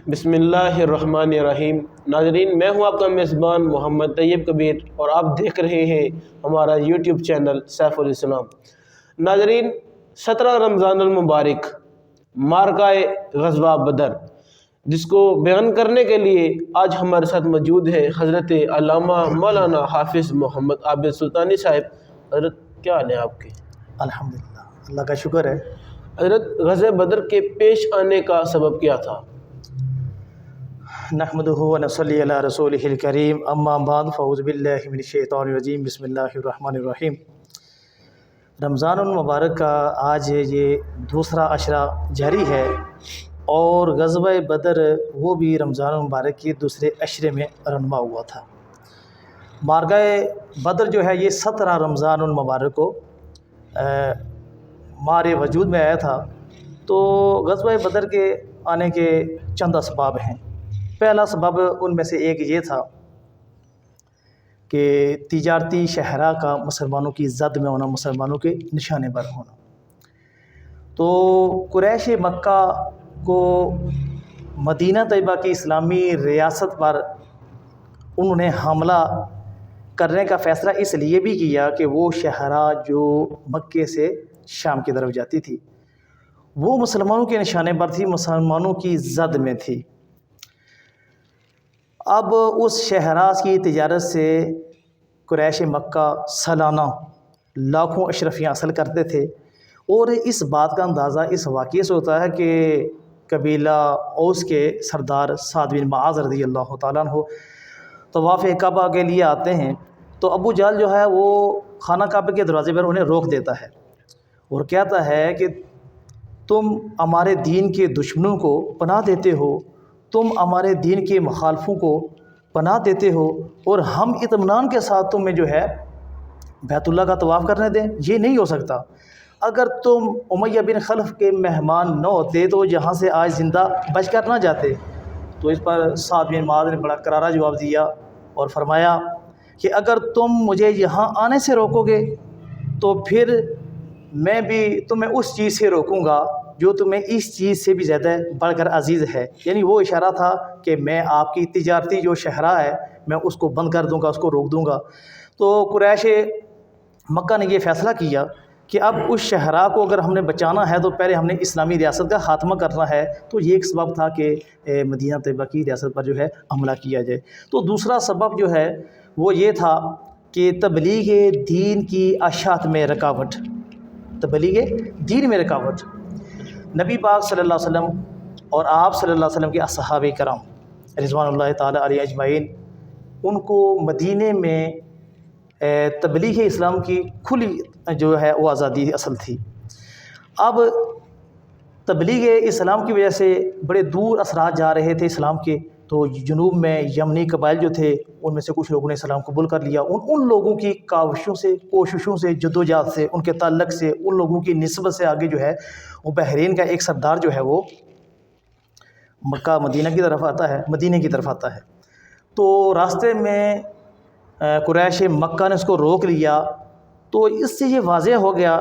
بسم اللہ الرحمن الرحیم۔ ناظرین، میں ہوں آپ کا میزبان محمد طیب کبیر اور آپ دیکھ رہے ہیں ہمارا یوٹیوب چینل سیف الاسلام۔ ناظرین، 17 رمضان المبارک مارکہ غزوہ بدر، جس کو بیان کرنے کے لیے آج ہمارے ساتھ موجود ہے حضرت علامہ مولانا حافظ محمد عابد سلطانی صاحب۔ حضرت، کیا حال ہے آپ کے؟ الحمدللہ، اللہ کا شکر ہے۔ حضرت، غزوہ بدر کے پیش آنے کا سبب کیا تھا؟ نحمدہ و نصلی علی رسولہ الکریم، اما بعد فاعوذ باللہ من الشیطان الرجیم، بسم اللہ الرحمن الرحیم۔ رمضان المبارک کا آج یہ دوسرا عشرہ جاری ہے اور غزوہ بدر وہ بھی رمضان المبارک کے دوسرے عشرے میں رونما ہوا تھا۔ مارکہ بدر جو ہے یہ 17 رمضان المبارک کو مارے وجود میں آیا تھا۔ تو غزوہ بدر کے آنے کے چند اسباب ہیں۔ پہلا سبب ان میں سے ایک یہ تھا کہ تجارتی شہرہ کا مسلمانوں کی زد میں ہونا، مسلمانوں کے نشانے پر ہونا۔ تو قریش مکہ کو مدینہ طیبہ کی اسلامی ریاست پر انہوں نے حملہ کرنے کا فیصلہ اس لیے بھی کیا کہ وہ شہرہ جو مکے سے شام کی طرف جاتی تھی وہ مسلمانوں کے نشانے پر تھی، مسلمانوں کی زد میں تھی۔ اب اس شہرہ کی تجارت سے قریش مکہ سالانہ لاکھوں اشرفیاں حاصل کرتے تھے، اور اس بات کا اندازہ اس واقعے سے ہوتا ہے کہ قبیلہ اوس کے سردار سعد بن معاذ رضی اللہ تعالیٰ عنہ طواف کعبہ کے لیے آتے ہیں، تو ابو جہل جو ہے وہ خانہ کعبہ کے دروازے پر انہیں روک دیتا ہے اور کہتا ہے کہ تم ہمارے دین کے دشمنوں کو پناہ دیتے ہو، تم ہمارے دین کے مخالفوں کو پناہ دیتے ہو، اور ہم اطمینان کے ساتھ تمہیں جو ہے بیت اللہ کا طواف کرنے دیں؟ یہ نہیں ہو سکتا۔ اگر تم امیہ بن خلف کے مہمان نہ ہوتے تو یہاں سے آج زندہ بچ کر نہ جاتے۔ تو اس پر سعد بن معاذ نے بڑا کرارا جواب دیا اور فرمایا کہ اگر تم مجھے یہاں آنے سے روکو گے تو پھر میں بھی تمہیں اس چیز سے روکوں گا جو تمہیں اس چیز سے بھی زیادہ بڑھ کر عزیز ہے۔ یعنی وہ اشارہ تھا کہ میں آپ کی تجارتی جو شہرہ ہے میں اس کو بند کر دوں گا، اس کو روک دوں گا۔ تو قریش مکہ نے یہ فیصلہ کیا کہ اب اس شہرہ کو اگر ہم نے بچانا ہے تو پہلے ہم نے اسلامی ریاست کا خاتمہ کرنا ہے۔ تو یہ ایک سبب تھا کہ مدینہ طیبہ کی ریاست پر جو ہے حملہ کیا جائے۔ تو دوسرا سبب جو ہے وہ یہ تھا کہ تبلیغ دین کی اشاعت میں رکاوٹ، تبلیغ دین میں رکاوٹ۔ نبی پاک صلی اللہ علیہ وسلم اور آپ صلی اللہ علیہ وسلم کے اصحابہ کرام رضوان اللہ تعالیٰ علیہ اجمعین، ان کو مدینے میں تبلیغ اسلام کی کھلی جو ہے وہ آزادی اصل تھی۔ اب تبلیغ اسلام کی وجہ سے بڑے دور اثرات جا رہے تھے اسلام کے، تو جنوب میں یمنی قبائل جو تھے ان میں سے کچھ لوگوں نے اسلام قبول کر لیا۔ ان لوگوں کی کاوشوں سے، کوششوں سے، جدوجہد سے، ان کے تعلق سے، ان لوگوں کی نسبت سے آگے جو ہے وہ بحرین کا ایک سردار جو ہے وہ مکہ مدینہ کی طرف آتا ہے، مدینہ کی طرف آتا ہے۔ تو راستے میں قریش مکہ نے اس کو روک لیا۔ تو اس سے یہ واضح ہو گیا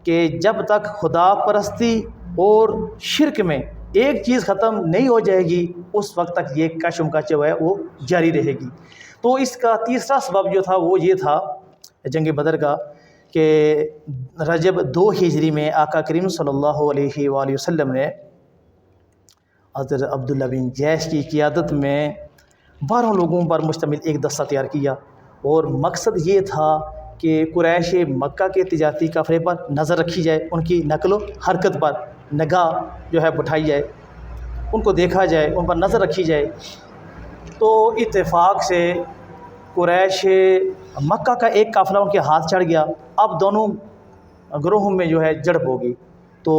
کہ جب تک خدا پرستی اور شرک میں ایک چیز ختم نہیں ہو جائے گی اس وقت تک یہ کشمکش جو ہے وہ جاری رہے گی۔ تو اس کا تیسرا سبب جو تھا وہ یہ تھا جنگ بدر کا کہ رجب 2 ہجری میں آقا کریم صلی اللہ علیہ وآلہ وسلم نے حضرت عبداللہ بن جیش کی قیادت میں 12 لوگوں پر مشتمل ایک دستہ تیار کیا، اور مقصد یہ تھا کہ قریش مکہ کے تجارتی قافلے پر نظر رکھی جائے، ان کی نقل و حرکت پر نگاہ جو ہے بٹھائی جائے، ان کو دیکھا جائے، ان پر نظر رکھی جائے۔ تو اتفاق سے قریش مکہ کا ایک قافلہ ان کے ہاتھ چڑھ گیا۔ اب دونوں گروہوں میں جو ہے جھڑپ ہو گئی۔ تو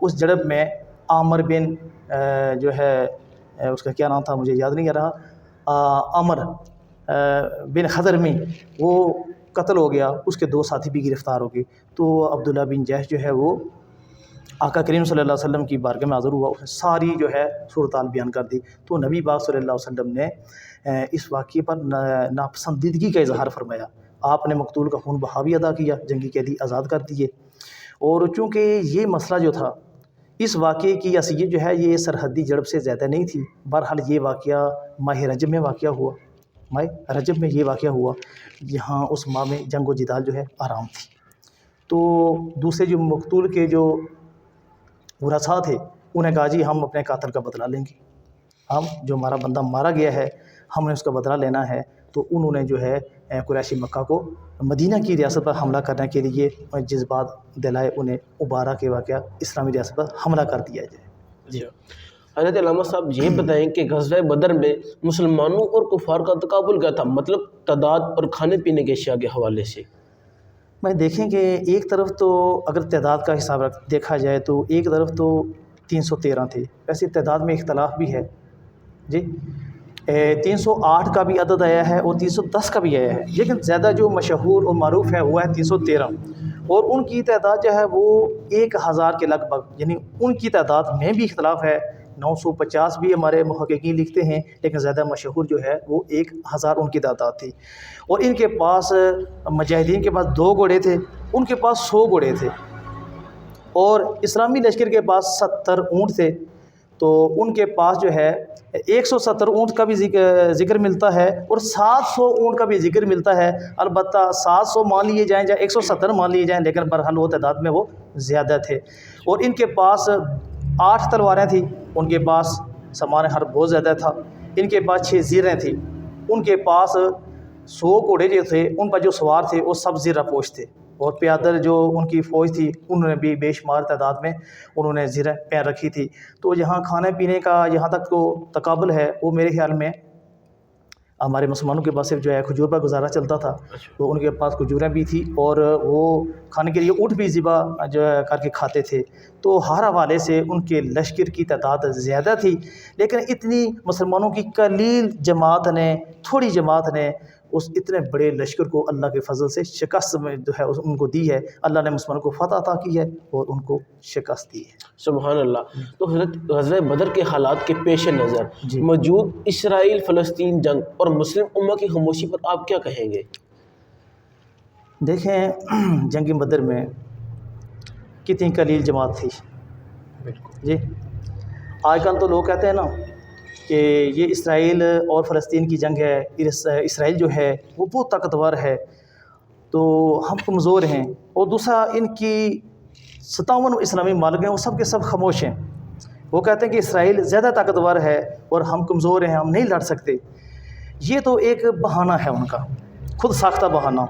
اس جھڑپ میں عامر بن جو ہے اس کا کیا نام تھا مجھے یاد نہیں آ رہا، عمر بن خضرمی، وہ قتل ہو گیا، اس کے 2 ساتھی بھی گرفتار ہو گئے۔ تو عبداللہ بن جیش جو ہے وہ آقا کریم صلی اللہ علیہ وسلم کی بارگاہ میں حاضر ہوا، اس نے ساری جو ہے صورتحال بیان کر دی۔ تو نبی پاک صلی اللہ علیہ وسلم نے اس واقعے پر ناپسندیدگی کا اظہار فرمایا۔ آپ نے مقتول کا خون بہا بھی ادا کیا، جنگی قیدی آزاد کر دیے۔ اور چونکہ یہ مسئلہ جو تھا اس واقعے کی اصلیت جو ہے یہ سرحدی جڑب سے زیادہ نہیں تھی. بہرحال یہ واقعہ ماہ رجب میں واقعہ ہوا. ماہ رجب میں یہ واقعہ ہوا جہاں اس ماہ میں جنگ و جدال جو ہے آرام تھی. تو دوسرے جو مقتول کے جو ورثاء تھے انہیں کہا جی ہم اپنے قاتل کا بدلہ لیں گے، ہم جو ہمارا بندہ مارا گیا ہے ہم نے اس کا بدلہ لینا ہے. تو انہوں نے جو ہے قریش مکہ کو مدینہ کی ریاست پر حملہ کرنے کے لیے جذبات دلائے، انہیں ابارہ کے واقعہ اسلامی ریاست پر حملہ کر دیا جائے. جی حضرت علامہ صاحب یہ بتائیں کہ غزوہ بدر میں مسلمانوں اور کفار کا تقابل کیا تھا، مطلب تعداد اور کھانے پینے کے اشیاء کے حوالے سے؟ میں دیکھیں کہ ایک طرف تو اگر تعداد کا حساب دیکھا جائے تو ایک طرف تو 313 تھے. ویسے تعداد میں اختلاف بھی ہے جی. 308 کا بھی عدد آیا ہے اور 310 کا بھی آیا ہے، لیکن زیادہ جو مشہور اور معروف ہے وہ ہے 313. اور ان کی تعداد جو ہے وہ 1000 کے لگ بھگ، یعنی ان کی تعداد میں بھی اختلاف ہے. 950 بھی ہمارے محققین لکھتے ہیں، لیکن زیادہ مشہور جو ہے وہ 1000 ان کی تعداد تھی. اور ان کے پاس مجاہدین کے پاس 2 گھوڑے تھے، ان کے پاس 100 گھوڑے تھے، اور اسلامی لشکر کے پاس 70 اونٹ تھے. تو ان کے پاس جو ہے 170 اونٹ کا بھی ذکر ملتا ہے اور 700 اونٹ کا بھی ذکر ملتا ہے. البتہ 700 مان لیے جائیں یا 170 مان لیے جائیں، لیکن بہرحال وہ تعداد میں وہ زیادہ تھے. اور ان کے پاس 8 تلواریں تھیں، ان کے پاس سامان حرب بہت زیادہ تھا. ان کے پاس 6 زیریں تھیں، ان کے پاس 100 گھوڑے جو تھے ان پر جو سوار تھے وہ سب زیرہ پوش تھے. اور پیادل جو ان کی فوج تھی انہوں نے بھی بے شمار تعداد میں انہوں نے زیرہ پہن رکھی تھی. تو یہاں کھانے پینے کا جہاں تک تو تقابل ہے وہ میرے خیال میں ہمارے مسلمانوں کے پاس صرف جو ہے کھجور پر گزارا چلتا تھا. تو ان کے پاس کھجوریں بھی تھیں اور وہ کھانے کے لیے اونٹ بھی ذبح جو ہے کر کے کھاتے تھے. تو ہر حوالے سے ان کے لشکر کی تعداد زیادہ تھی، لیکن اتنی مسلمانوں کی قلیل جماعت نے، تھوڑی جماعت نے اس اتنے بڑے لشکر کو اللہ کے فضل سے شکست میں جو ہے ان کو دی ہے. اللہ نے مسلمانوں کو فتح عطا کی ہے اور ان کو شکست دی ہے. سبحان اللہ. تو حضرت غزوہ بدر کے حالات کے پیش نظر جی. موجود اسرائیل فلسطین جنگ اور مسلم امہ کی خاموشی پر آپ کیا کہیں گے؟ دیکھیں جنگ بدر میں کتنی قلیل جماعت تھی. جی آج کل تو لوگ کہتے ہیں نا کہ یہ اسرائیل اور فلسطین کی جنگ ہے، اسرائیل جو ہے وہ بہت طاقتور ہے تو ہم کمزور ہیں. اور دوسرا ان کی 57 اسلامی ممالک ہیں وہ سب کے سب خاموش ہیں. وہ کہتے ہیں کہ اسرائیل زیادہ طاقتور ہے اور ہم کمزور ہیں، ہم نہیں لڑ سکتے. یہ تو ایک بہانہ ہے ان کا، خود ساختہ بہانہ.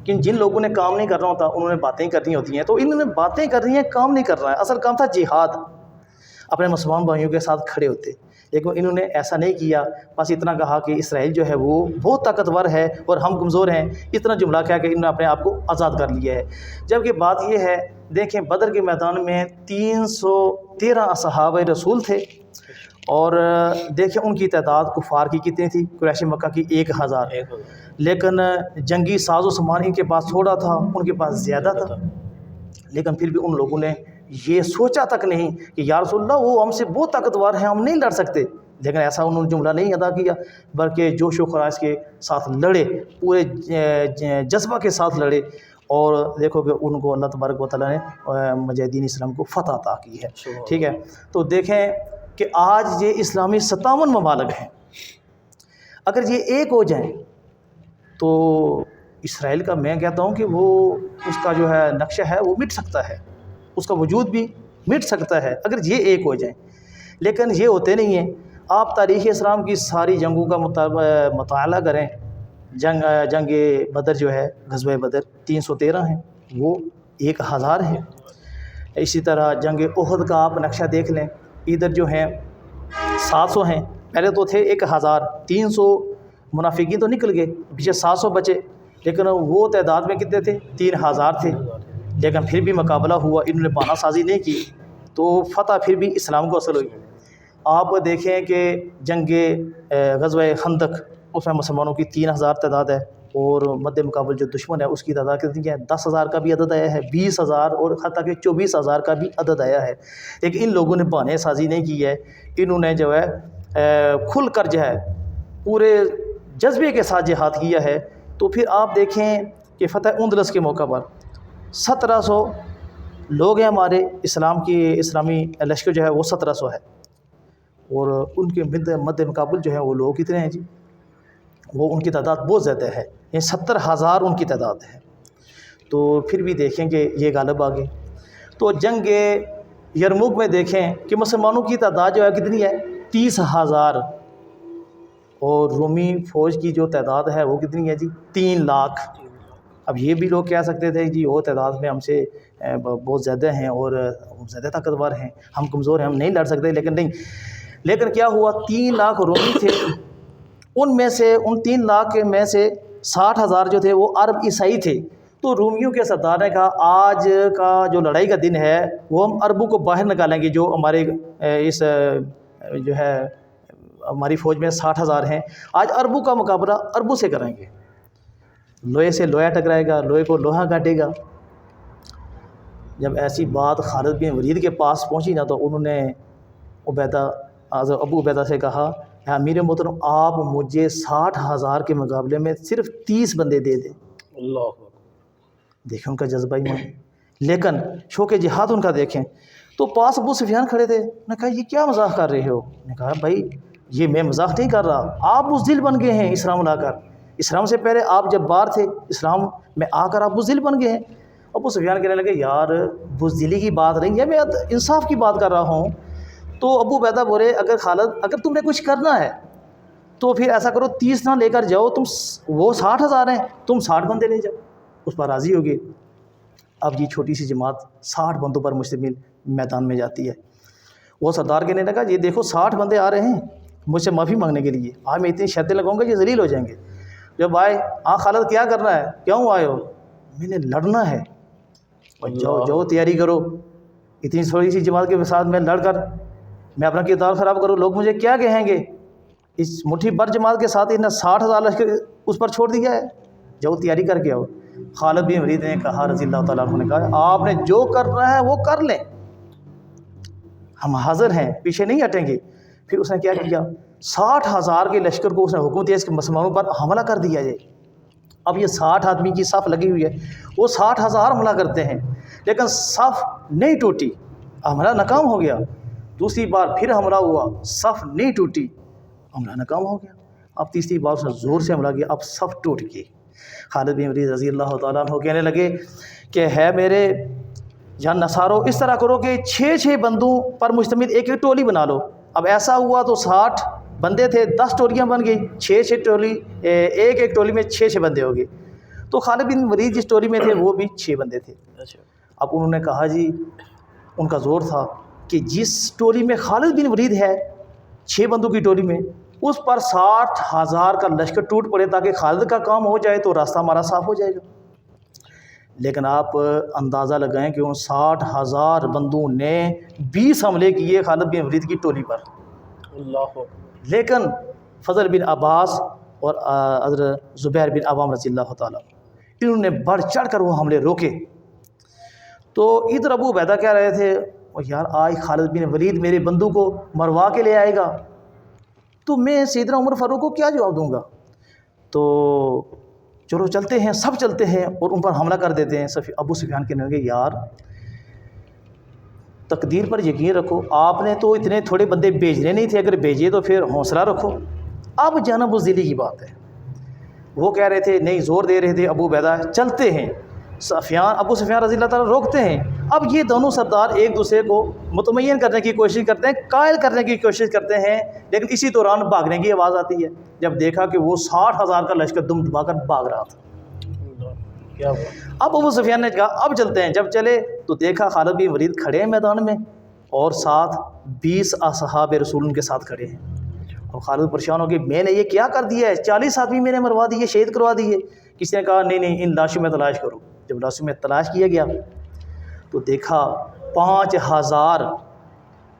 کہ جن لوگوں نے کام نہیں کرنا ہوتا انہوں نے باتیں کرنی ہوتی ہیں. تو انہوں نے باتیں کرنی ہیں، کام نہیں کرنا ہے. اصل کام تھا جہاد، اپنے مسلمان بھائیوں کے ساتھ کھڑے ہوتے. لیکن انہوں نے ایسا نہیں کیا، بس اتنا کہا کہ اسرائیل جو ہے وہ بہت طاقتور ہے اور ہم کمزور ہیں. اتنا جملہ کہہ کہ انہوں نے اپنے آپ کو آزاد کر لیا ہے. جبکہ بات یہ ہے، دیکھیں بدر کے میدان میں 313 اصحاب رسول تھے اور دیکھیں ان کی تعداد کفار کی کتنی تھی، قریش مکہ کی 1000. لیکن جنگی ساز و سامان ان کے پاس تھوڑا تھا، ان کے پاس زیادہ تھا. لیکن پھر بھی ان لوگوں نے یہ سوچا تک نہیں کہ یا رسول اللہ وہ ہم سے بہت طاقتور ہیں، ہم نہیں لڑ سکتے. لیکن ایسا انہوں نے جملہ نہیں ادا کیا، بلکہ جوش و خراش کے ساتھ لڑے، پورے جذبہ کے ساتھ لڑے. اور دیکھو کہ ان کو اللہ تبارک و تعالیٰ نے مجاہدین اسلام کو فتح عطا کی ہے. ٹھیک ہے، تو دیکھیں کہ آج یہ اسلامی 57 ممالک ہیں، اگر یہ ایک ہو جائیں تو اسرائیل کا میں کہتا ہوں کہ وہ اس کا جو ہے نقشہ ہے وہ مٹ سکتا ہے، اس کا وجود بھی مٹ سکتا ہے اگر یہ ایک ہو جائیں. لیکن یہ ہوتے نہیں ہیں. آپ تاریخ اسلام کی ساری جنگوں کا مطالعہ کریں. جنگ بدر جو ہے، غزوہ بدر 313 ہیں، وہ 1000 ہیں. اسی طرح جنگ احد کا آپ نقشہ دیکھ لیں، ادھر جو ہیں 700 ہیں، پہلے تو تھے 1000. 300 منافقین تو نکل گئے، پیچھے 700 بچے، لیکن وہ تعداد میں کتنے تھے؟ 3000 تھے. لیکن پھر بھی مقابلہ ہوا، انہوں نے بہانہ سازی نہیں کی تو فتح پھر بھی اسلام کو حاصل ہوئی. آپ دیکھیں کہ جنگ غزوہ خندق، اس میں مسلمانوں کی 3000 تعداد ہے اور مد مقابل جو دشمن ہے اس کی تعداد کتنی ہے؟ 10,000 کا بھی عدد آیا ہے، 20,000 اور حتیٰ کہ 24,000 کا بھی عدد آیا ہے. لیکن ان لوگوں نے بہانے سازی نہیں کی ہے، انہوں نے جو ہے کھل کر جو ہے پورے جذبے کے ساتھ جہاد کیا ہے. تو پھر آپ دیکھیں کہ فتح اندلس کے موقع پر لوگ ہیں ہمارے اسلامی لشکر جو ہے وہ 1700 ہے، اور ان کے مد مقابل جو ہے وہ لوگ کتنے ہیں جی، وہ ان کی تعداد بہت زیادہ ہے، یعنی 70,000 ان کی تعداد ہے، تو پھر بھی دیکھیں کہ یہ غالب آ گئے۔ تو جنگ یرموک میں دیکھیں کہ مسلمانوں کی تعداد جو ہے کتنی ہے، 30,000، اور رومی فوج کی جو تعداد ہے وہ کتنی ہے جی، 3 لاکھ۔ اب یہ بھی لوگ کہہ سکتے تھے جی وہ تعداد میں ہم سے بہت زیادہ ہیں اور زیادہ طاقتور ہیں، ہم کمزور ہیں، ہم نہیں لڑ سکتے، لیکن نہیں، لیکن کیا ہوا، 3 لاکھ رومی تھے، ان 3 لاکھ میں سے 60,000 جو تھے وہ عرب عیسائی تھے۔ تو رومیوں کے سردار نے کہا آج کا جو لڑائی کا دن ہے وہ ہم عربوں کو باہر نکالیں گے، جو ہمارے اس جو ہے ہماری فوج میں 60,000 ہیں، آج عربوں کا مقابلہ عربوں سے کریں گے، لوہے سے لوہا ٹکرائے گا، لوہے کو لوہا کاٹے گا۔ جب ایسی بات خالد بن ولید کے پاس پہنچی نا، تو انہوں نے ابو عبیدہ سے کہا، امیر محترم آپ مجھے 60,000 کے مقابلے میں صرف 30 بندے دے دیں۔ اللہ، دیکھیں ان کا جذبہ ایمان، لیکن شوق جہاد ان کا دیکھیں۔ تو پاس ابو سفیان کھڑے تھے، انہوں نے کہا یہ کیا مذاق کر رہے ہو؟ میں نے کہا بھائی یہ میں مذاق نہیں کر رہا، آپ بزدل بن گئے ہیں اسلام لا کر، اسلام سے پہلے آپ جب باہر تھے، اسلام میں آ کر آپ بزدل بن گئے ہیں۔ ابو سفیان کہنے لگے یار بزدلی کی بات نہیں ہے، میں انصاف کی بات کر رہا ہوں۔ تو ابو عبیدہ بولے اگر خالد اگر تم نے کچھ کرنا ہے تو پھر ایسا کرو 30 نہ لے کر جاؤ، تم وہ 60,000 ہیں، تم 60 بندے لے جاؤ۔ اس پر راضی ہو گئے۔ اب یہ چھوٹی سی جماعت 60 بندوں پر مشتمل میدان میں جاتی ہے۔ وہ سردار کہنے لگا یہ دیکھو 60 بندے آ رہے ہیں مجھ سے معافی مانگنے کے لیے، آج میں اتنی شرطیں لگاؤں گا یہ ذلیل ہو جائیں گے۔ جب آئے، خالد کیا کرنا ہے، کیوں آئے ہو؟ میں نے لڑنا ہے۔ جاؤ تیاری کرو، اتنی تھوڑی سی جماعت کے ساتھ میں لڑ کر میں اپنا کردار خراب کروں، لوگ مجھے کیا کہیں گے؟ اس مٹھی بھر جماعت کے ساتھ انہیں 60,000 لشکر اس پر چھوڑ دیا ہے، جاؤ تیاری کر کے آؤ۔ خالد بن ولید نے کہا رضی اللہ تعالیٰ عنہ نے کہا آپ نے جو کرنا ہے وہ کر لیں، ہم حاضر ہیں، پیچھے نہیں ہٹیں گے۔ پھر اس نے کیا کیا، 60,000 کے لشکر کو اس نے حکم دیا اس کے مسلمانوں پر حملہ کر دیا جائے۔ اب یہ 60 آدمی کی صف لگی ہوئی ہے، وہ 60,000 حملہ کرتے ہیں، لیکن صف نہیں ٹوٹی، حملہ ناکام ہو گیا۔ دوسری بار پھر حملہ ہوا، صف نہیں ٹوٹی، حملہ ناکام ہو گیا۔ اب تیسری بار اس نے زور سے حملہ کیا، اب صف ٹوٹ گئی۔ خالد بن ولید رضی اللہ تعالیٰ عنہ کہنے لگے کہ ہے میرے جان نصارو، اس طرح کرو کہ 6 بندوں پر مشتمل ایک ٹولی بنا لو۔ اب ایسا ہوا تو 60 بندے تھے، 10 ٹولیاں بن گئی، 6 ٹولی، ایک ٹولی میں 6 بندے ہو گئے۔ تو خالد بن ولید جس ٹولی میں تھے وہ بھی 6 بندے تھے۔ اب انہوں نے کہا جی، ان کا زور تھا کہ جس ٹولی میں خالد بن ولید ہے 6 بندوں کی ٹولی میں، اس پر 60,000 کا لشکر ٹوٹ پڑے تاکہ خالد کا کام ہو جائے تو راستہ ہمارا صاف ہو جائے گا۔ لیکن آپ اندازہ لگائیں کہ ان 60,000 بندوں نے 20 حملے کیے خالد بن ولید کی ٹولی پر۔ اللہ، لیکن فضل بن عباس اور حضرت زبیر بن عوام رضی اللہ تعالیٰ انہوں نے بڑھ چڑھ کر وہ حملے روکے۔ تو ادھر ابو عبیدہ کہہ رہے تھے یار آج خالد بن ولید میرے بندوں کو مروا کے لے آئے گا تو میں سیدنا عمر فاروق کو کیا جواب دوں گا؟ تو چلو چلتے ہیں، سب چلتے ہیں اور ان پر حملہ کر دیتے ہیں۔ ابو سفیان کہنے لگے یار تقدیر پر یقین رکھو، آپ نے تو اتنے تھوڑے بندے بھیجنے نہیں تھے، اگر بھیجے تو پھر حوصلہ رکھو، اب جانا بزدلی کی بات ہے۔ وہ کہہ رہے تھے نہیں، زور دے رہے تھے ابو عبیدہ چلتے ہیں۔ ابو سفیان رضی اللہ تعالیٰ روکتے ہیں۔ اب یہ دونوں سردار ایک دوسرے کو مطمئن کرنے کی کوشش کرتے ہیں، قائل کرنے کی کوشش کرتے ہیں، لیکن اسی دوران بھاگنے کی آواز آتی ہے۔ جب دیکھا کہ وہ 60,000 کا لشکر دم دبا کر بھاگ رہا تھا، کیا ہوا؟ اب ابو سفیان نے کہا اب چلتے ہیں۔ جب چلے تو دیکھا خالد بن ولید کھڑے ہیں میدان میں اور ساتھ 20 اصحاب رسول ان کے ساتھ کھڑے ہیں۔ اور خالد پریشان ہو گئے، میں نے یہ کیا کر دیا ہے، 40 آدمی میں نے مروا دیے، شہید کروا دیے۔ کسی نے کہا نہیں ان لاشوں میں تلاش کرو۔ جب لاشوں میں تلاش کیا گیا تو دیکھا 5,000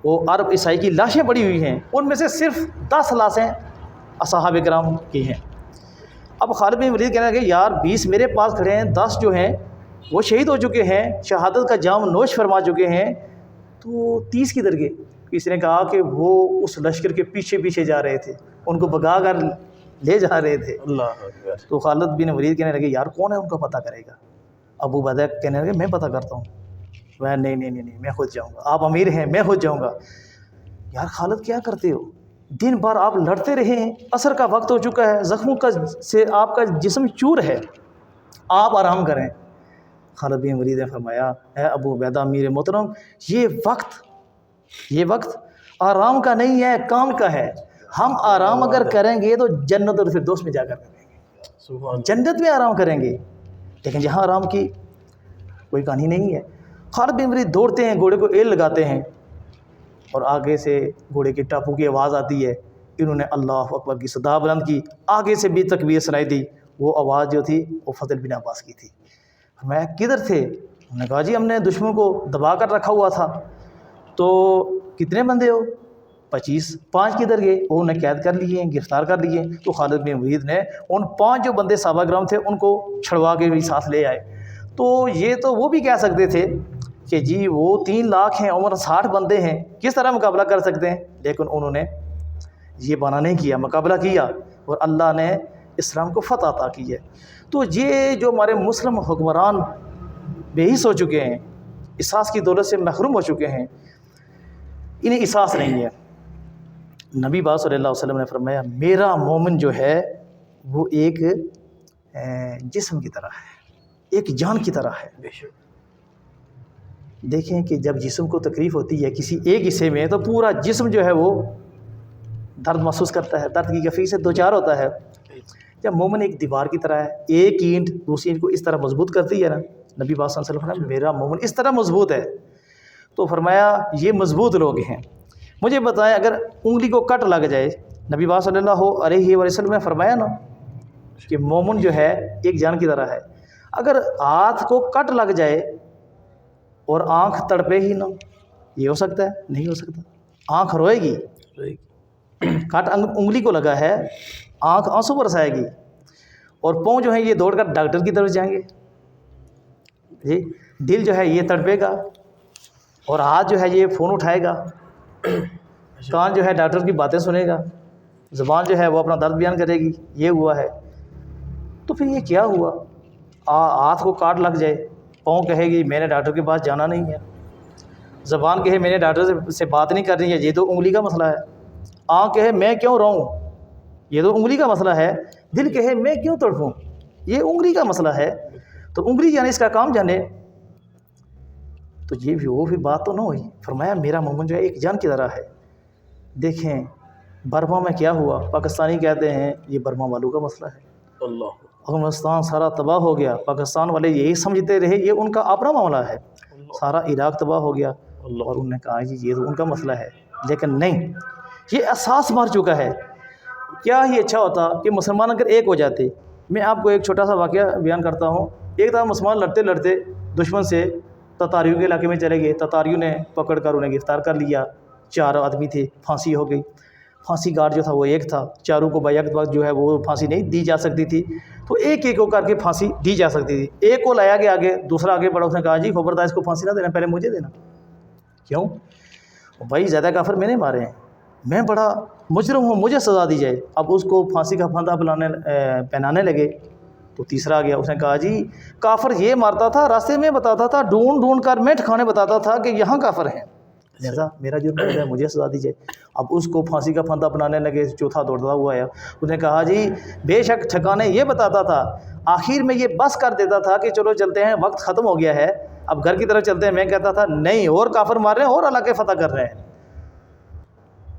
وہ عرب عیسائی کی لاشیں پڑی ہوئی ہیں، ان میں سے صرف 10 لاشیں اصحاب کرام کی ہیں۔ اب خالد بن ولید کہنے لگے یار 20 میرے پاس کھڑے ہیں، 10 جو ہیں وہ شہید ہو چکے ہیں، شہادت کا جام نوش فرما چکے ہیں، تو 30 کدھر گئے؟ کسی نے کہا کہ وہ اس لشکر کے پیچھے پیچھے جا رہے تھے، ان کو بھگا کر لے جا رہے تھے۔ اللہ اکبر۔ تو خالد بن ولید کہنے لگے یار کون ہے، ان کا پتہ کرے گا۔ ابو عبیدہ کہنے لگے میں پتہ کرتا ہوں۔ میں نہیں نہیں نہیں نہیں میں خود جاؤں گا، آپ امیر ہیں میں خود جاؤں گا۔ یار خالد کیا کرتے ہو، دن بھر آپ لڑتے رہے ہیں، عصر کا وقت ہو چکا ہے، زخموں کا سے آپ کا جسم چور ہے، آپ آرام کریں۔ خالد بن ولید نے فرمایا اے ابو عبیدہ امیر محترم، یہ وقت آرام کا نہیں ہے، کام کا ہے۔ ہم آرام اگر کریں گے تو جنت اور فردوس میں جا کر کریں گے، جنت میں آرام کریں گے، لیکن یہاں آرام کی کوئی کہانی نہیں ہے۔ خالد بن ولید دوڑتے ہیں، گھوڑے کو ایل لگاتے ہیں، اور آگے سے گھوڑے کی ٹاپو کی آواز آتی ہے، انہوں نے اللہ اکبر کی صدا بلند کی، آگے سے بھی تکبیر سنائی دی۔ وہ آواز جو تھی وہ فضل بن عباس کی تھی۔ میں کدھر تھے؟ انہوں نے کہا جی ہم نے دشمن کو دبا کر رکھا ہوا تھا۔ تو کتنے بندے ہو؟ 25۔ 5 کدھر گئے؟ وہ انہیں قید کر لیے ہیں، گرفتار کر لیے۔ تو خالد بن ولید نے ان 5 جو بندے صحابہ کرام تھے ان کو چھڑوا کے بھی ساتھ لے آئے۔ تو یہ تو وہ بھی کہہ سکتے تھے کہ جی وہ 3 لاکھ ہیں، عمر 60 بندے ہیں، کس طرح مقابلہ کر سکتے ہیں، لیکن انہوں نے یہ بنا نہیں کیا، مقابلہ کیا، اور اللہ نے اسلام کو فتح عطا کی ہے۔ تو یہ جو ہمارے مسلم حکمران بے حس ہو چکے ہیں، احساس کی دولت سے محروم ہو چکے ہیں، انہیں احساس نہیں ہے۔ نبی پاک صلی اللہ علیہ وسلم نے فرمایا میرا مومن جو ہے وہ ایک جسم کی طرح ہے، ایک جان کی طرح ہے۔ دیکھیں کہ جب جسم کو تکلیف ہوتی ہے کسی ایک حصے میں تو پورا جسم جو ہے وہ درد محسوس کرتا ہے، درد کی کیفیت سے دوچار ہوتا ہے۔ جب مومن ایک دیوار کی طرح ہے، ایک اینٹ دوسری اینٹ کو اس طرح مضبوط کرتی ہے نا، نبی پاک صلی اللہ علیہ وسلم نے فرمایا میرا مومن اس طرح مضبوط ہے۔ تو فرمایا یہ مضبوط لوگ ہیں۔ مجھے بتائیں اگر انگلی کو کٹ لگ جائے، نبی پاک صلی اللہ علیہ وسلم نے فرمایا نا کہ مومن جو ہے ایک جان کی طرح ہے۔ اگر ہاتھ کو کٹ لگ جائے اور آنکھ تڑپے ہی نہ، یہ ہو سکتا ہے؟ نہیں ہو سکتا۔ آنکھ روئے گی، کٹ انگلی کو لگا ہے، آنکھ آنسو برسائے گی، اور پاؤں جو ہے یہ دوڑ کر ڈاکٹر کی طرف جائیں گے جی، دل جو ہے یہ تڑپے گا، اور ہاتھ جو ہے یہ فون اٹھائے گا، کان جو ہے ڈاکٹر کی باتیں سنے گا، زبان جو ہے وہ اپنا درد بیان کرے گی، یہ ہوا ہے۔ تو پھر یہ کیا ہوا؟ ہاتھ کو کاٹ لگ جائے، پاؤں کہے گی میں نے ڈاکٹر کے پاس جانا نہیں ہے، زبان کہے میں نے ڈاکٹر سے بات نہیں کرنی ہے، یہ تو انگلی کا مسئلہ ہے، آنکھ کہے میں کیوں روؤں، یہ تو انگلی کا مسئلہ ہے، دل کہے میں کیوں تڑپوں، یہ انگلی کا مسئلہ ہے۔ تو انگلی جانے اس کا کام جانے، تو یہ بھی وہ بھی بات تو نہ ہوئی۔ فرمایا میرا مومن جو ہے ایک جان کی طرح ہے۔ دیکھیں برما میں کیا ہوا، پاکستانی کہتے ہیں یہ برما والوں کا مسئلہ ہے، افغانستان سارا تباہ ہو گیا، پاکستان والے یہی سمجھتے رہے یہ ان کا اپنا معاملہ ہے، سارا عراق تباہ ہو گیا، اور انہوں نے کہا جی یہ تو ان کا مسئلہ ہے، لیکن نہیں، یہ احساس مار چکا ہے۔ کیا ہی اچھا ہوتا کہ مسلمان اگر ایک ہو جاتے۔ میں آپ کو ایک چھوٹا سا واقعہ بیان کرتا ہوں۔ ایک دفعہ مسلمان لڑتے لڑتے دشمن سے تتاریوں کے علاقے میں چلے گئے، تتاریوں نے پکڑ کر انہیں گرفتار کر لیا، 4 آدمی تھے، پھانسی ہو گئی۔ پھانسی گارڈ جو تھا وہ ایک تھا، چاروں کو بیک وقت جو ہے وہ پھانسی نہیں دی جا سکتی تھی، تو ایک ایک کو کر کے پھانسی دی جا سکتی تھی۔ ایک کو لایا گیا آگے، دوسرا آگے بڑھا، اس نے کہا جی خبردار اس کو پھانسی نہ دینا، پہلے مجھے دینا۔ کیوں؟ بھائی زیادہ کافر میں نے مارے ہیں، میں بڑا مجرم ہوں، مجھے سزا دی جائے۔ اب اس کو پھانسی کا پھندا پہنانے لگے، تو تیسرا آ گیا، اس نے کہا جی کافر یہ مارتا تھا، راستے میں بتاتا تھا، ڈھونڈ ڈھونڈ کر میں ٹھکانے بتاتا تھا کہ یہاں کافر ہیں، لہذا میرا جرم ہے، مجھے سزا دی جائے۔ اب اس کو پھانسی کا پھندا اپنانے لگے، چوتھا دوڑتا ہوا آیا، اس نے کہا جی بے شک ٹھکانے یہ بتاتا تھا، آخر میں یہ بس کر دیتا تھا کہ چلو چلتے ہیں، وقت ختم ہو گیا ہے، اب گھر کی طرف چلتے ہیں، میں کہتا تھا نہیں اور کافر مار رہے ہیں اور علاقے فتح کر رہے ہیں۔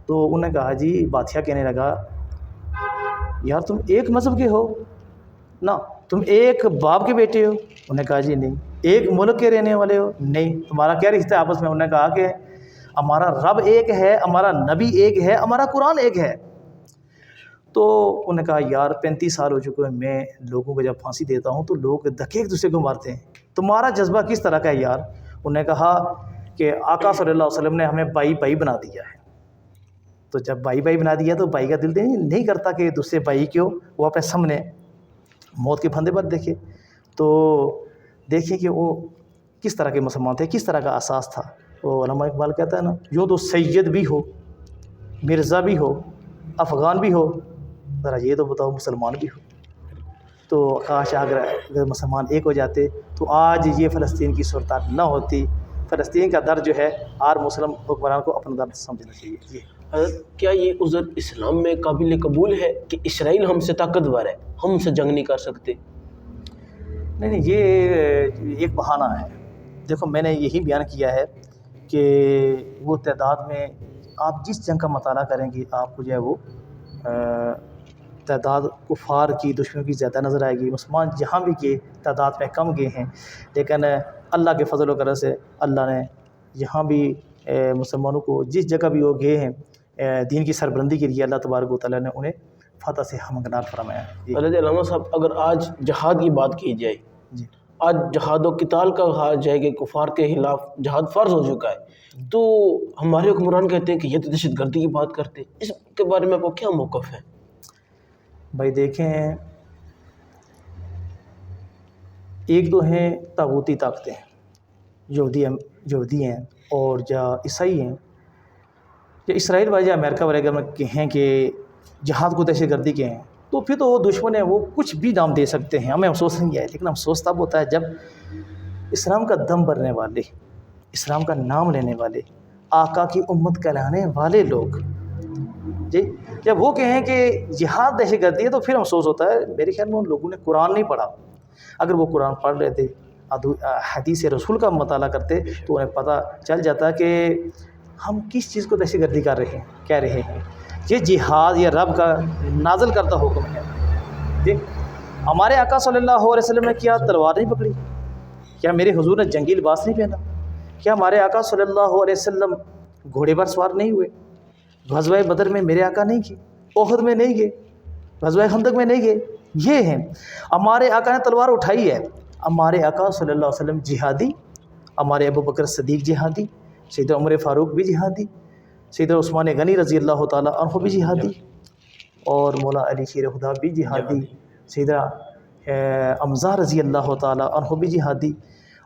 تو انہوں نے کہا جی بادشاہ کہنے لگا یار تم ایک مذہب کے ہو نا، تم ایک باپ کے بیٹے ہو؟ انہوں نے کہا جی نہیں۔ ایک ملک کے رہنے والے ہو؟ نہیں۔ تمہارا کیا رشتہ ہے آپس میں؟ انہوں نے کہا کہ ہمارا رب ایک ہے، ہمارا نبی ایک ہے، ہمارا قرآن ایک ہے۔ تو انہوں نے کہا یار 35 سال ہو چکے ہیں، میں لوگوں کو جب پھانسی دیتا ہوں تو لوگ دھکے ایک دوسرے کو مارتے ہیں، تمہارا جذبہ کس طرح کا ہے یار؟ انہوں نے کہا کہ آقا صلی اللہ علیہ وسلم نے ہمیں بھائی بھائی بنا دیا ہے، تو جب بھائی بھائی بنا دیا تو بھائی کا دل نہیں کرتا کہ دوسرے بھائی کیوں وہ اپنے سامنے موت کے پھندے پر دیکھے۔ تو دیکھیں کہ وہ کس طرح کے مسلمان تھے، کس طرح کا احساس تھا۔ وہ علامہ اقبال کہتا ہے نا، یوں تو سید بھی ہو، مرزا بھی ہو، افغان بھی ہو، ذرا یہ تو بتاؤ مسلمان بھی ہو۔ تو کاش اگر مسلمان ایک ہو جاتے تو آج یہ فلسطین کی صورتحال نہ ہوتی، فلسطین کا درد جو ہے ہر مسلم حکمران کو اپنا درد سمجھنا چاہیے. جی حضرت کیا یہ عذر اسلام میں قابل قبول ہے کہ اسرائیل ہم سے طاقتور ہے، ہم ان سے جنگ نہیں کر سکتے؟ نہیں، یہ ایک بہانہ ہے. دیکھو میں نے یہی بیان کیا ہے کہ وہ تعداد میں آپ جس جنگ کا مطالعہ کریں گے آپ کو جو ہے وہ تعداد کفار کی دشمنوں کی زیادہ نظر آئے گی. مسلمان جہاں بھی گئے تعداد میں کم گئے ہیں، لیکن اللہ کے فضل و کرم سے اللہ نے یہاں بھی مسلمانوں کو جس جگہ بھی وہ گئے ہیں دین کی سربلندی کے لیے اللہ تبارک و تعالیٰ نے انہیں فتح سے ہمکنار فرمایا. حضرت علامہ صاحب اگر آج جہاد کی بات کی جائے، جی آج جہاد و قتال کا کہا جائے کہ کفار کے خلاف جہاد فرض ہو چکا ہے، تو ہمارے حکمران کہتے ہیں کہ یہ تو دہشت گردی کی بات کرتے ہیں، اس کے بارے میں آپ کو کیا موقف ہے؟ بھائی دیکھیں، ایک دو ہیں طاغوتی طاقتیں، یہودی ہیں اور یا عیسائی ہیں یا اسرائیل والے یا امریکہ وغیرہ میں کہیں کہ جہاد کو دہشت گردی کے ہیں، تو پھر تو وہ دشمن ہیں، وہ کچھ بھی نام دے سکتے ہیں، ہمیں افسوس نہیں ہے. لیکن افسوس تب ہوتا ہے جب اسلام کا دم بھرنے والے، اسلام کا نام لینے والے، آقا کی امت کہلانے والے لوگ جی جب وہ کہیں کہ جہاد دہشت گردی ہے تو پھر افسوس ہوتا ہے. میرے خیال میں ان لوگوں نے قرآن نہیں پڑھا. اگر وہ قرآن پڑھ لیتے، حدیث رسول کا مطالعہ کرتے تو انہیں پتہ چل جاتا کہ ہم کس چیز کو دہشت گردی کر رہے ہیں، کہہ رہے ہیں. یہ جہاد یہ رب کا نازل کرتا حکم ہے. دیکھ ہمارے آقا صلی اللہ علیہ وسلم نے کیا تلوار نہیں پکڑی؟ کیا میرے حضور نے جنگی لباس نہیں پہنا؟ کیا ہمارے آقا صلی اللہ علیہ وسلم گھوڑے پر سوار نہیں ہوئے؟ غزوہ بدر میں میرے آقا نہیں گئے، احد میں نہیں گئے، غزوہ خندق میں نہیں گئے. یہ ہیں ہمارے آقا نے تلوار اٹھائی ہے. ہمارے آقا صلی اللہ علیہ وسلم جہادی، ہمارے ابو بکر صدیق جہادی، سیدنا عمر فاروق بھی جہادی، سیدنا عثمان غنی رضی اللہ تعالیٰ عنہ بھی جہادی، اور مولا علی شیر خدا بھی جہادی، سیدنا حمزہ رضی اللہ تعالیٰ عنہ بھی جہادی،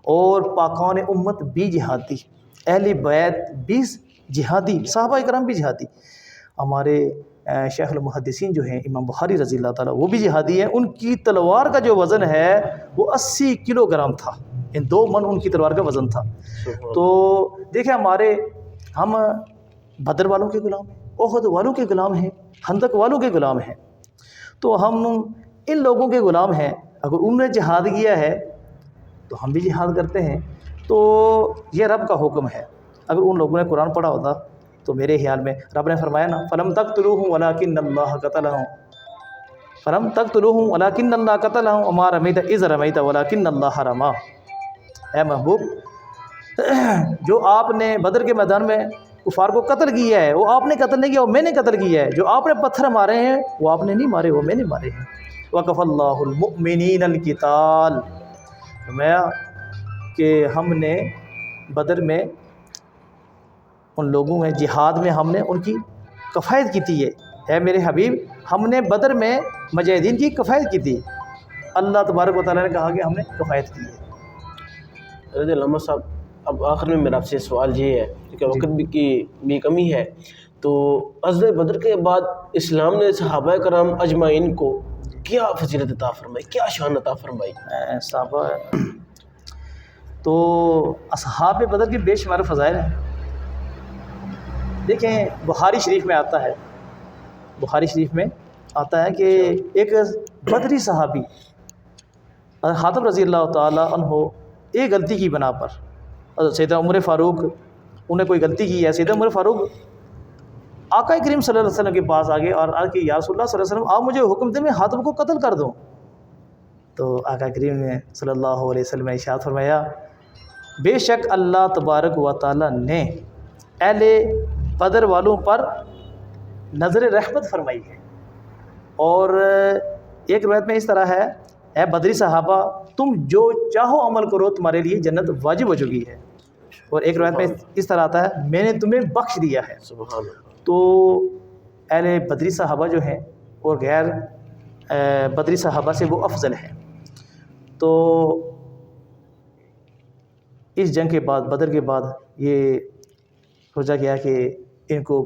اور پاکان امت بھی جہادی، اہل بیت بھی جہادی، صحابہ کرام بھی جہادی. ہمارے شیخ المحدثین جو ہیں امام بخاری رضی اللہ تعالیٰ وہ بھی جہادی ہیں. ان کی تلوار کا جو وزن ہے وہ 80 کلو گرام تھا. 2 من ان کی تلوار کا وزن تھا. تو دیکھیں ہم بدر والوں کے غلام ہیں، احد والوں کے غلام ہیں، خندق والوں کے غلام ہیں. تو ہم ان لوگوں کے غلام ہیں. اگر انہوں نے جہاد کیا ہے تو ہم بھی جہاد کرتے ہیں. تو یہ رب کا حکم ہے. اگر ان لوگوں نے قرآن پڑھا ہوتا تو میرے خیال میں رب نے فرمایا نا فلم تقتلوہم ولکن اللہ قتلہم، فلم تقتلوہم ولکن اللہ قتلہم وما رمیت اذ رمیت ولکن اللہ رمی. اے محبوب، جو آپ نے بدر کے میدان میں کفار کو قتل کیا ہے وہ آپ نے قتل نہیں کیا، وہ میں نے قتل کیا ہے. جو آپ نے پتھر مارے ہیں وہ آپ نے نہیں مارے، وہ میں نے مارے ہیں. وَكَفَى اللَّهُ الْمُؤْمِنِينَ الْقِتَالَ. فرمایا کہ ہم نے بدر میں ان لوگوں میں جہاد میں ہم نے ان کی کفایت کی تھی. اے میرے حبیب، ہم نے بدر میں مجاہدین کی کفایت کی تھی. اللہ تبارک و تعالیٰ نے کہا کہ ہم نے کفایت کی ہے. حضرت علامہ صاحب اب آخر میں میرا آپ سے سوال یہ ہے کہ وقت کی بھی کمی ہے، تو غزوہ بدر کے بعد اسلام نے صحابہ کرام اجمعین کو کیا فضیلت عطا فرمائی، کیا شان عطا فرمائی؟ صحابہ تو اصحاب بدر کے بے شمار فضائل ہیں. دیکھیں بخاری شریف میں آتا ہے، بخاری شریف میں آتا ہے کہ ایک بدری صحابی حاتم رضی اللہ تعالیٰ عنہ ایک غلطی کی بنا پر سیدنا عمر فاروق انہیں کوئی غلطی کی ہے. سیدنا عمر فاروق آقا کریم صلی اللہ علیہ وسلم کے پاس آگے اور آ کے یا رسول اللہ صلی اللہ علیہ وسلم آپ مجھے حکم دیں میں حاتم کو قتل کر دوں. تو آقا کریم نے صلی اللہ علیہ وسلم نے ارشاد فرمایا بے شک اللہ تبارک و تعالیٰ نے اہل بدر والوں پر نظر رحمت فرمائی ہے. اور ایک روایت میں اس طرح ہے اے بدری صحابہ تم جو چاہو عمل کرو تمہارے لیے جنت واجب ہو چکی ہے. اور ایک روایت میں اس طرح آتا ہے میں نے تمہیں بخش دیا ہے. سبحان اللہ. تو اہل بدری صحابہ جو ہیں اور غیر بدری صحابہ سے وہ افضل ہیں. تو اس جنگ کے بعد بدر کے بعد یہ سوچا گیا کہ ان کو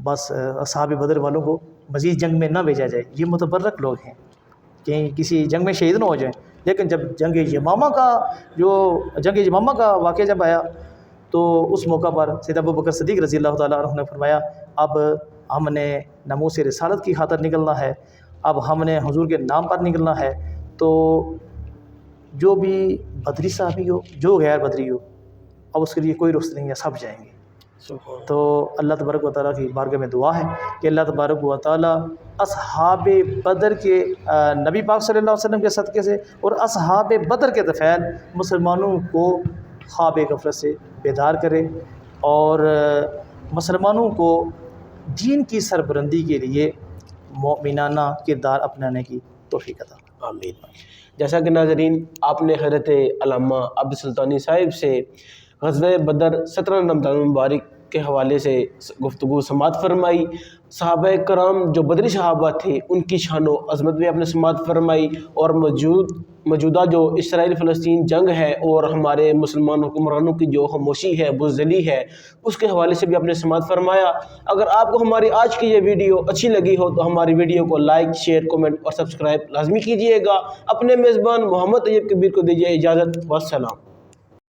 بس اصحاب بدر والوں کو مزید جنگ میں نہ بھیجا جائے، یہ متبرک لوگ ہیں کہ کسی جنگ میں شہید نہ ہو جائیں. لیکن جب جنگ یمامہ کا واقعہ جب آیا تو اس موقع پر سید ابو بکر صدیق رضی اللہ تعالیٰ عنہ نے فرمایا اب ہم نے ناموس رسالت کی خاطر نکلنا ہے، اب ہم نے حضور کے نام پر نکلنا ہے، تو جو بھی بدری صحابی ہو جو غیر بدری ہو اب اس کے لیے کوئی رخصت نہیں ہے، سب جائیں گے۔ تو اللہ تبارک و تعالیٰ کی بارگاہ میں دعا ہے کہ اللہ تبارک و تعالیٰ اصحاب بدر کے نبی پاک صلی اللہ علیہ وسلم کے صدقے سے اور اصحاب بدر کے طفیل مسلمانوں کو خواب غفلت سے بیدار کرے اور مسلمانوں کو دین کی سربلندی کے لیے مومنانہ کردار اپنانے کی توفیق عطا فرمائے۔ آمین۔ جیسا کہ ناظرین آپ نے حضرت علامہ عبد السلطانی صاحب سے غزوہ بدر 17 رمضان المبارک کے حوالے سے گفتگو سماعت فرمائی، صحابہ کرام جو بدری صحابہ تھے ان کی شان و عظمت بھی آپ نے سماعت فرمائی، اور موجودہ جو اسرائیل فلسطین جنگ ہے اور ہمارے مسلمان حکمرانوں کی جو خاموشی ہے بزدلی ہے اس کے حوالے سے بھی آپ نے سماعت فرمایا۔ اگر آپ کو ہماری آج کی یہ ویڈیو اچھی لگی ہو تو ہماری ویڈیو کو لائک، شیئر، کومنٹ اور سبسکرائب لازمی کیجیے گا۔ اپنے میزبان محمد طیب کبیر کو دیجیے اجازت، والسلام۔